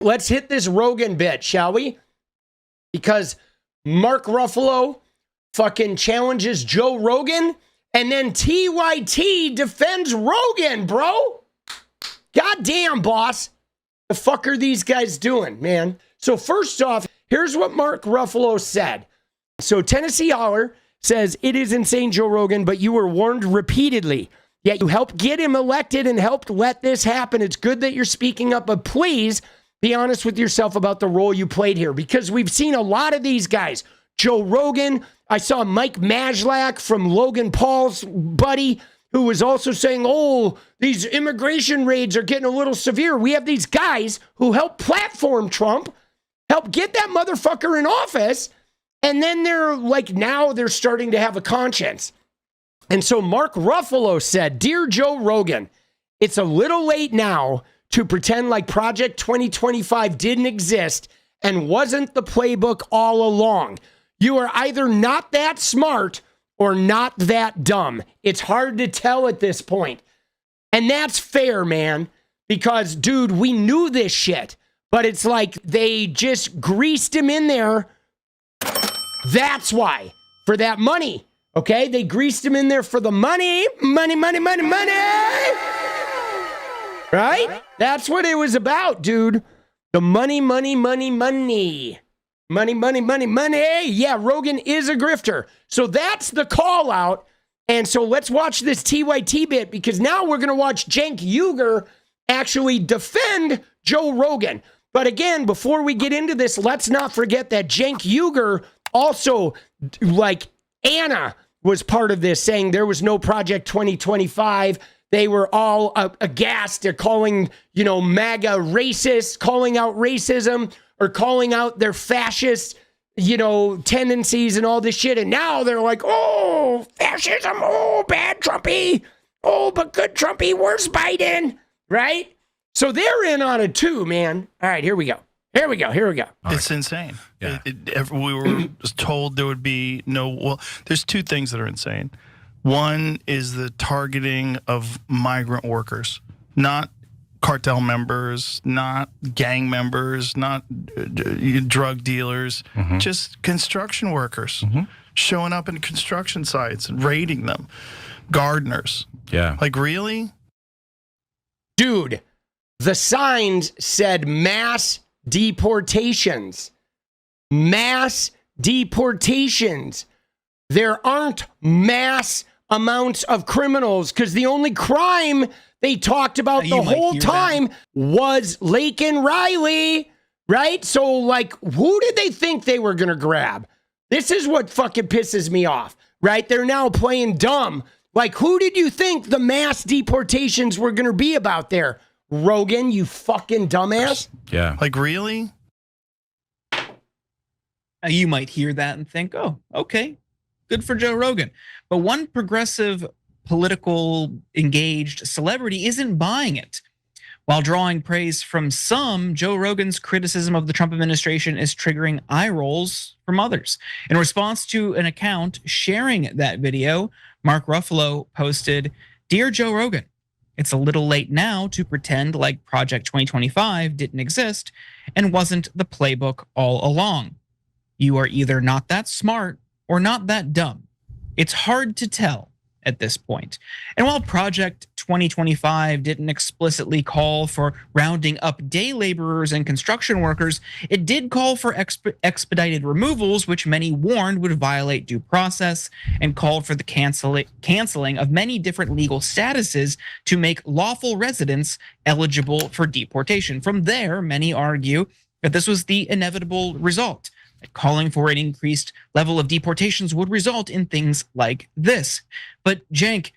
Let's hit this Rogan bit, shall we? Because Mark Ruffalo fucking challenges Joe Rogan, and then TYT defends Rogan, bro. Goddamn, boss. The fuck are these guys doing, man? So first off, here's what Mark Ruffalo said. So Tennessee Holler says, it is insane, Joe Rogan, but you were warned repeatedly. Yet you helped get him elected and helped let this happen. It's good that you're speaking up, but please be honest with yourself about the role you played here, because we've seen a lot of these guys. Joe Rogan, I saw Mike Maslach from Logan Paul's buddy, who was also saying, oh, these immigration raids are getting a little severe. We have these guys who helped platform Trump, help get that motherfucker in office, and then they're like, now they're starting to have a conscience. And so Mark Ruffalo said, Dear Joe Rogan, it's a little late now to pretend like Project 2025 didn't exist and wasn't the playbook all along. You are either not that smart or not that dumb. It's hard to tell at this point. And that's fair, man, because, dude, we knew this shit, but it's like they just greased him in there. That's why, for that money, okay? They greased him in there for the money, money. Right? That's what it was about, dude. The money. Yeah, Rogan is a grifter. So that's the call out. And so let's watch this TYT bit, because now we're going to watch Cenk Uygur actually defend Joe Rogan. But again, before we get into this, let's not forget that Cenk Uygur also, like Anna, was part of this, saying there was no Project 2025. They were all aghast. They're calling, MAGA racist, calling out racism, or calling out their fascist, tendencies and all this shit. And now they're like, oh, fascism, oh, bad Trumpy, oh, but good Trumpy, worse Biden, right? So they're in on it too, man. All right, here we go. It's insane. Yeah. We were told there would be there's two things that are insane. One is the targeting of migrant workers, not cartel members, not gang members, not drug dealers, just construction workers showing up in construction sites and raiding them. Gardeners. Yeah. Like, really? Dude, the signs said mass deportations. Mass deportations. There aren't mass amounts of criminals, because the only crime they talked about the whole time was Laken Riley, right? So, like, who did they think they were going to grab? This is what fucking pisses me off, right? They're now playing dumb. Like, who did you think the mass deportations were going to be about there? Rogan, you fucking dumbass. Yeah. Like, really? You might hear that and think, oh, okay, good for Joe Rogan. But one progressive, political, engaged celebrity isn't buying it. While drawing praise from some, Joe Rogan's criticism of the Trump administration is triggering eye rolls from others. In response to an account sharing that video, Mark Ruffalo posted, Dear Joe Rogan, it's a little late now to pretend like Project 2025 didn't exist and wasn't the playbook all along. You are either not that smart or not that dumb. It's hard to tell at this point. And while Project 2025 didn't explicitly call for rounding up day laborers and construction workers, it did call for expedited removals, which many warned would violate due process, and called for the canceling of many different legal statuses to make lawful residents eligible for deportation. From there, many argue that this was the inevitable result. Calling for an increased level of deportations would result in things like this. But Cenk,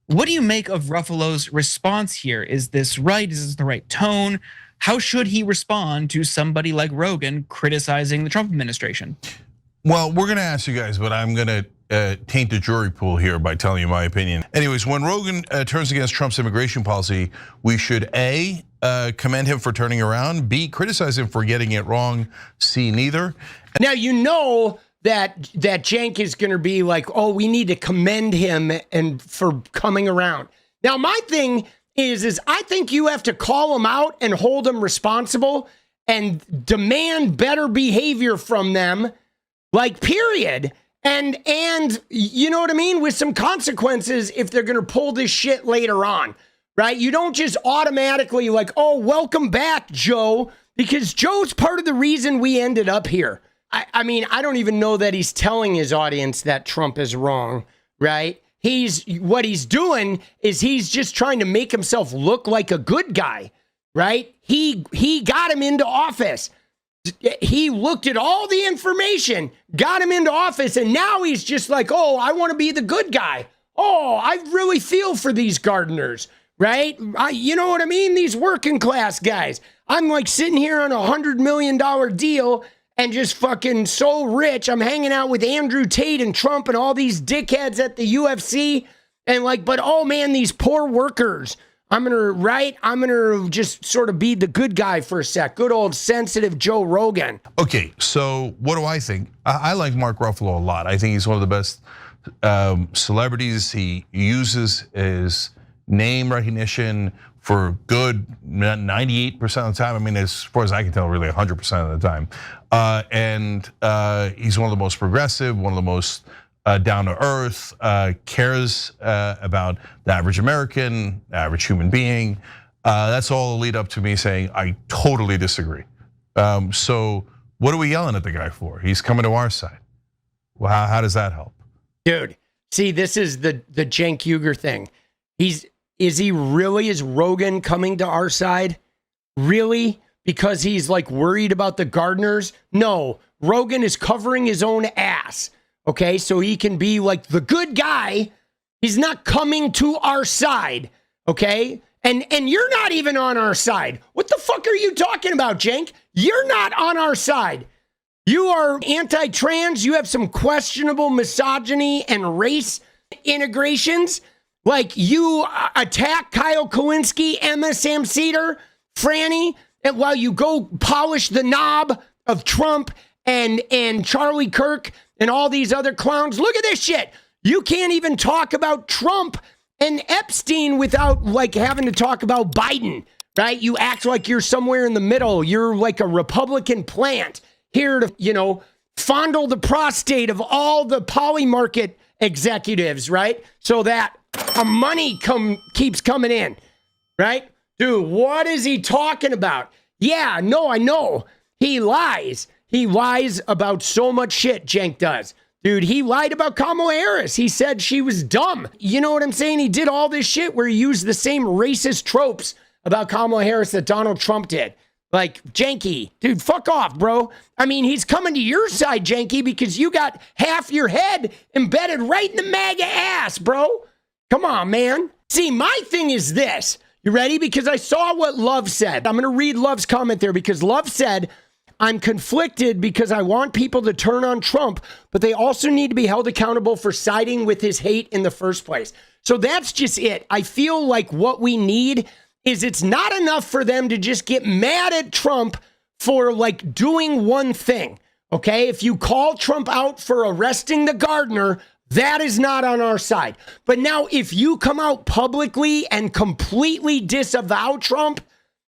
what do you make of Ruffalo's response here? Is this right? Is this the right tone? How should he respond to somebody like Rogan criticizing the Trump administration? Well, we're going to ask you guys, but I'm going to taint the jury pool here by telling you my opinion. Anyways, when Rogan turns against Trump's immigration policy, we should A, commend him for turning around, B, criticize him for getting it wrong, C, neither. Now, you know that Cenk is going to be like, oh, we need to commend him and for coming around. Now, my thing is I think you have to call him out and hold him responsible and demand better behavior from them, like, period. And you know what I mean? With some consequences if they're going to pull this shit later on, right? You don't just automatically like, oh, welcome back, Joe, because Joe's part of the reason we ended up here. I mean, I don't even know that he's telling his audience that Trump is wrong, right? What he's doing is he's just trying to make himself look like a good guy, right? He got him into office. He looked at all the information, got him into office, and now he's just like, oh, I want to be the good guy. Oh, I really feel for these gardeners, right? You know what I mean? These working class guys. I'm like sitting here on $100 million deal and just fucking so rich. I'm hanging out with Andrew Tate and Trump and all these dickheads at the UFC. And like, but oh man, these poor workers. I'm gonna just sort of be the good guy for a sec. Good old sensitive Joe Rogan. Okay, so what do I think? I like Mark Ruffalo a lot. I think he's one of the best celebrities. He uses his name recognition for good 98% of the time. I mean, as far as I can tell, really 100% of the time. And he's one of the most progressive, one of the most down to earth, cares about the average American, average human being. That's all lead up to me saying I totally disagree. So what are we yelling at the guy for? He's coming to our side. Well, how does that help? Dude, see, this is the Cenk Uygur thing. Is Rogan coming to our side? Really? Because he's like worried about the gardeners? No, Rogan is covering his own ass. Okay, so he can be like the good guy. He's not coming to our side, okay? And you're not even on our side. What the fuck are you talking about, Cenk? You're not on our side. You are anti-trans. You have some questionable misogyny and race integrations. Like you attack Kyle Kowinski, Emma Sam Cedar, Franny, and while you go polish the knob of Trump and Charlie Kirk and all these other clowns. Look at this shit. You can't even talk about Trump and Epstein without like having to talk about Biden, right? You act like you're somewhere in the middle. You're like a Republican plant here to, fondle the prostate of all the poly market executives, right? So that money keeps coming in, right? Dude, what is he talking about? Yeah, no, I know. He lies. He lies about so much shit, Cenk does. Dude, he lied about Kamala Harris. He said she was dumb. You know what I'm saying? He did all this shit where he used the same racist tropes about Kamala Harris that Donald Trump did. Like, Janky, dude, fuck off, bro. I mean, he's coming to your side, Janky, because you got half your head embedded right in the MAGA ass, bro. Come on, man. See, my thing is this. You ready? Because I saw what Love said. I'm going to read Love's comment there because Love said, I'm conflicted because I want people to turn on Trump, but they also need to be held accountable for siding with his hate in the first place. So that's just it. I feel like what we need is it's not enough for them to just get mad at Trump for like doing one thing. Okay. If you call Trump out for arresting the gardener, that is not on our side. But now if you come out publicly and completely disavow Trump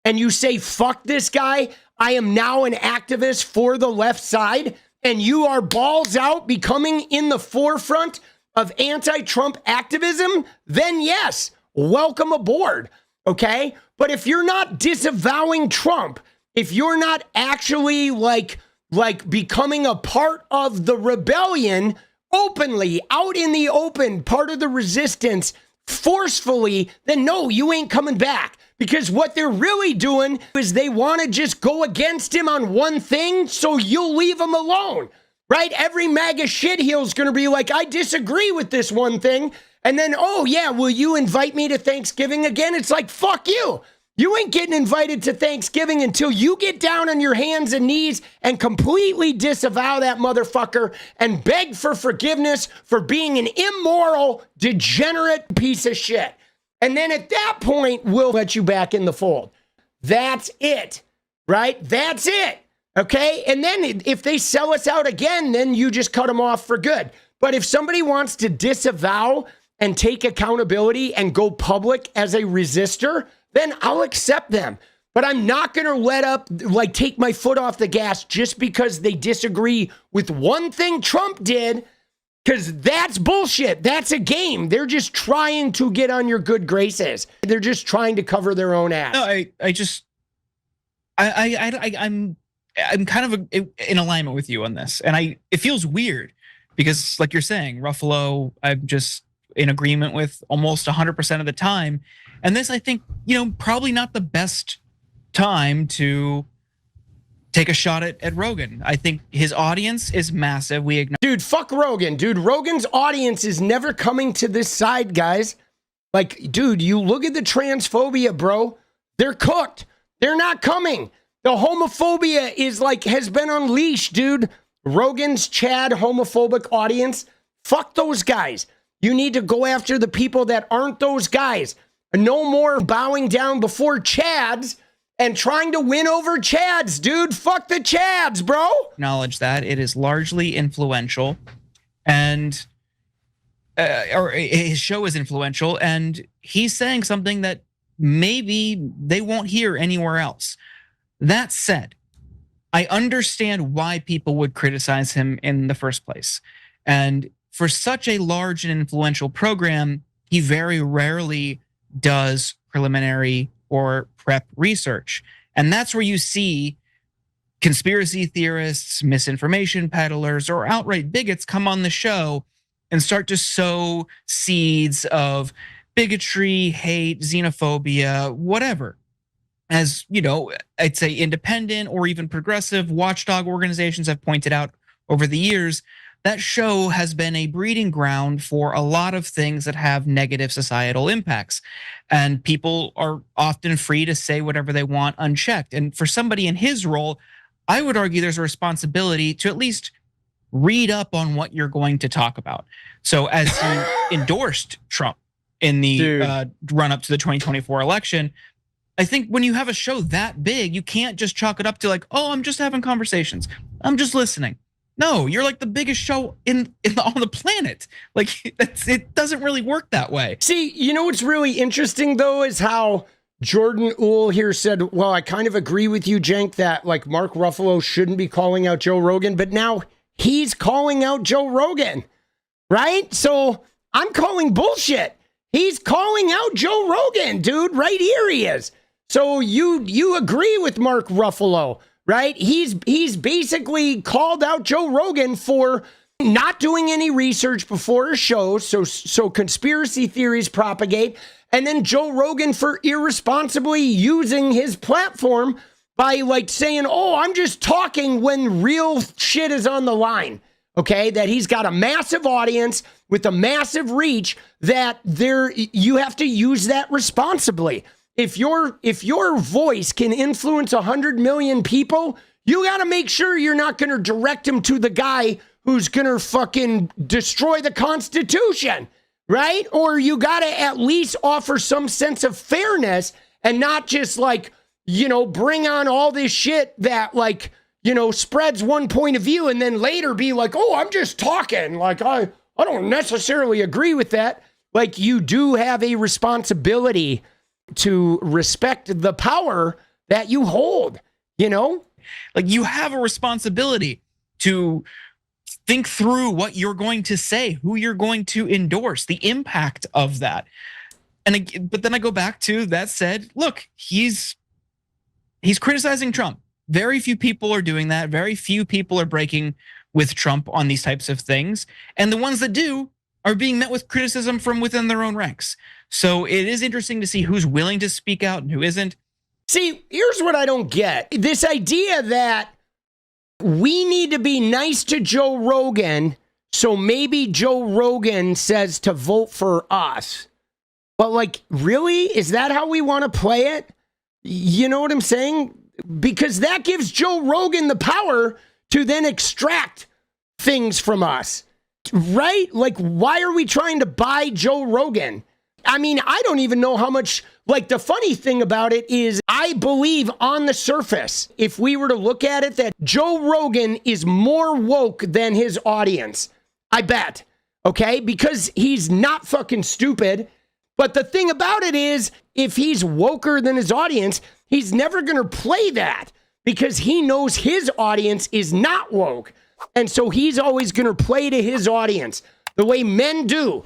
and you say, fuck this guy, I am now an activist for the left side, and you are balls out becoming in the forefront of anti-Trump activism, then yes, welcome aboard, okay? But if you're not disavowing Trump, if you're not actually like becoming a part of the rebellion openly, out in the open, part of the resistance, forcefully, then no, you ain't coming back. Because what they're really doing is they want to just go against him on one thing so you'll leave him alone, right? Every MAGA shitheel is going to be like, I disagree with this one thing. And then, oh yeah, will you invite me to Thanksgiving again? It's like, fuck you. You ain't getting invited to Thanksgiving until you get down on your hands and knees and completely disavow that motherfucker and beg for forgiveness for being an immoral, degenerate piece of shit. And then at that point, we'll let you back in the fold. That's it, right? That's it, okay? And then if they sell us out again, then you just cut them off for good. But if somebody wants to disavow and take accountability and go public as a resistor, then I'll accept them. but I'm not going to let up, like take my foot off the gas just because they disagree with one thing Trump did, because that's bullshit. That's a game. They're just trying to get on your good graces. They're just trying to cover their own ass. No, I'm kind of in alignment with you on this, and it feels weird because, like you're saying, Ruffalo, I'm just in agreement with almost 100% of the time, and this, I think, probably not the best time to take a shot at Rogan. I think his audience is massive. Dude, fuck Rogan. Dude, Rogan's audience is never coming to this side, guys. Like, dude, you look at the transphobia, bro. They're cooked. They're not coming. The homophobia is like, has been unleashed, dude. Rogan's Chad homophobic audience. Fuck those guys. You need to go after the people that aren't those guys. No more bowing down before Chads and trying to win over Chads, dude. Fuck the Chads, bro. Acknowledge that it is largely influential, and or his show is influential, and he's saying something that maybe they won't hear anywhere else. That said, I understand why people would criticize him in the first place. And for such a large and influential program, he very rarely does preliminary or prep research. And that's where you see conspiracy theorists, misinformation peddlers, or outright bigots come on the show and start to sow seeds of bigotry, hate, xenophobia, whatever. As I'd say independent or even progressive watchdog organizations have pointed out over the years, that show has been a breeding ground for a lot of things that have negative societal impacts. And people are often free to say whatever they want unchecked. And for somebody in his role, I would argue there's a responsibility to at least read up on what you're going to talk about. So as he endorsed Trump in the run up to the 2024 election, I think when you have a show that big, you can't just chalk it up to like, oh, I'm just having conversations. I'm just listening. No, you're like the biggest show on the planet. Like it doesn't really work that way. See, what's really interesting though is how Jordan Uhl here said, well, I kind of agree with you, Cenk, that like Mark Ruffalo shouldn't be calling out Joe Rogan, but now he's calling out Joe Rogan, right? So I'm calling bullshit. He's calling out Joe Rogan, dude. Right here he is. So you agree with Mark Ruffalo, right? He's basically called out Joe Rogan for not doing any research before his shows, so conspiracy theories propagate, and then Joe Rogan for irresponsibly using his platform by like saying, oh, I'm just talking when real shit is on the line. Okay, that he's got a massive audience with a massive reach, that you have to use that responsibly. If your voice can influence 100 million people, you got to make sure you're not going to direct him to the guy who's going to fucking destroy the Constitution, right? Or you got to at least offer some sense of fairness and not just like, bring on all this shit that like, spreads one point of view and then later be like, oh, I'm just talking. Like, I don't necessarily agree with that. Like, you do have a responsibility to respect the power that you hold, Like, you have a responsibility to think through what you're going to say, who you're going to endorse, the impact of that. But then I go back to that said, look, he's criticizing Trump. Very few people are doing that. Very few people are breaking with Trump on these types of things. And the ones that do are being met with criticism from within their own ranks. So it is interesting to see who's willing to speak out and who isn't. See, here's what I don't get. This idea that we need to be nice to Joe Rogan, so maybe Joe Rogan says to vote for us. But like, really? Is that how we want to play it? You know what I'm saying? Because that gives Joe Rogan the power to then extract things from us, right? Like, why are we trying to buy Joe Rogan? I mean, I don't even know how much, like, the funny thing about it is I believe on the surface, if we were to look at it, that Joe Rogan is more woke than his audience. I bet, okay? Because he's not fucking stupid, But the thing about it is, if he's woker than his audience, he's never going to play that because he knows his audience is not woke. And so he's always going to play to his audience the way men do.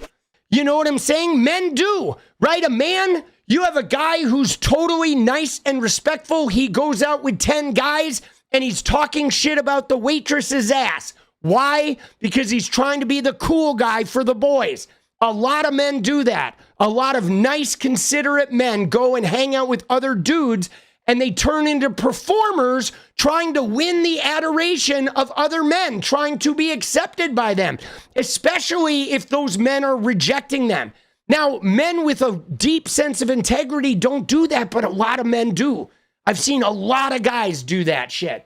You know what I'm saying? Men do, right? A man, you have a guy who's totally nice and respectful. He goes out with 10 guys and he's talking shit about the waitress's ass. Why? Because he's trying to be the cool guy for the boys. A lot of men do that. A lot of nice, considerate men go and hang out with other dudes and they turn into performers trying to win the adoration of other men, trying to be accepted by them, especially if those men are rejecting them. Now, men with a deep sense of integrity don't do that, but a lot of men do. I've seen a lot of guys do that shit.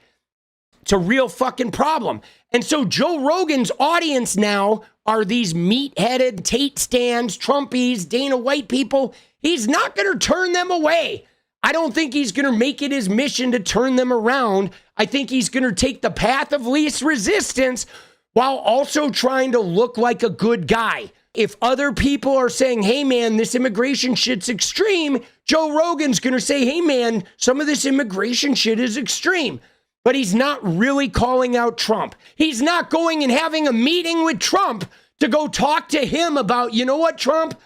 It's a real fucking problem. And so Joe Rogan's audience now are these meat-headed Tate stands, Trumpies, Dana White people. He's not going to turn them away. I don't think he's going to make it his mission to turn them around. I think he's going to take the path of least resistance while also trying to look like a good guy. If other people are saying, hey man, this immigration shit's extreme, Joe Rogan's going to say, hey man, some of this immigration shit is extreme. But he's not really calling out Trump. He's not going and having a meeting with Trump to go talk to him about, you know what, Trump?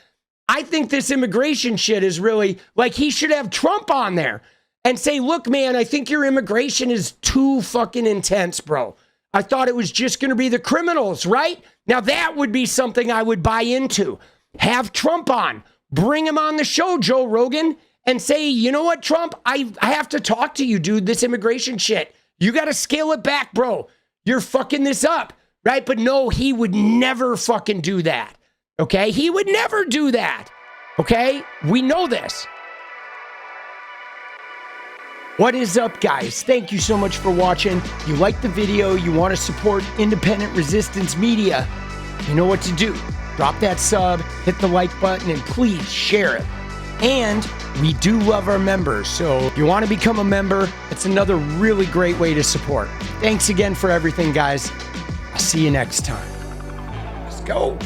I think this immigration shit is really, like, he should have Trump on there and say, look, man, I think your immigration is too fucking intense, bro. I thought it was just going to be the criminals, right? Now that would be something I would buy into. Have Trump on. Bring him on the show, Joe Rogan, and say, you know what, Trump? I have to talk to you, dude, this immigration shit. You got to scale it back, bro. You're fucking this up, right? But no, he would never fucking do that, okay? He would never do that, okay? We know this. What is up, guys? Thank you so much for watching. You like the video, you want to support independent resistance media, you know what to do. Drop that sub, hit the like button, and please share it. And we do love our members, so if you want to become a member, it's another really great way to support. Thanks again for everything, guys. I'll see you next time. Let's go.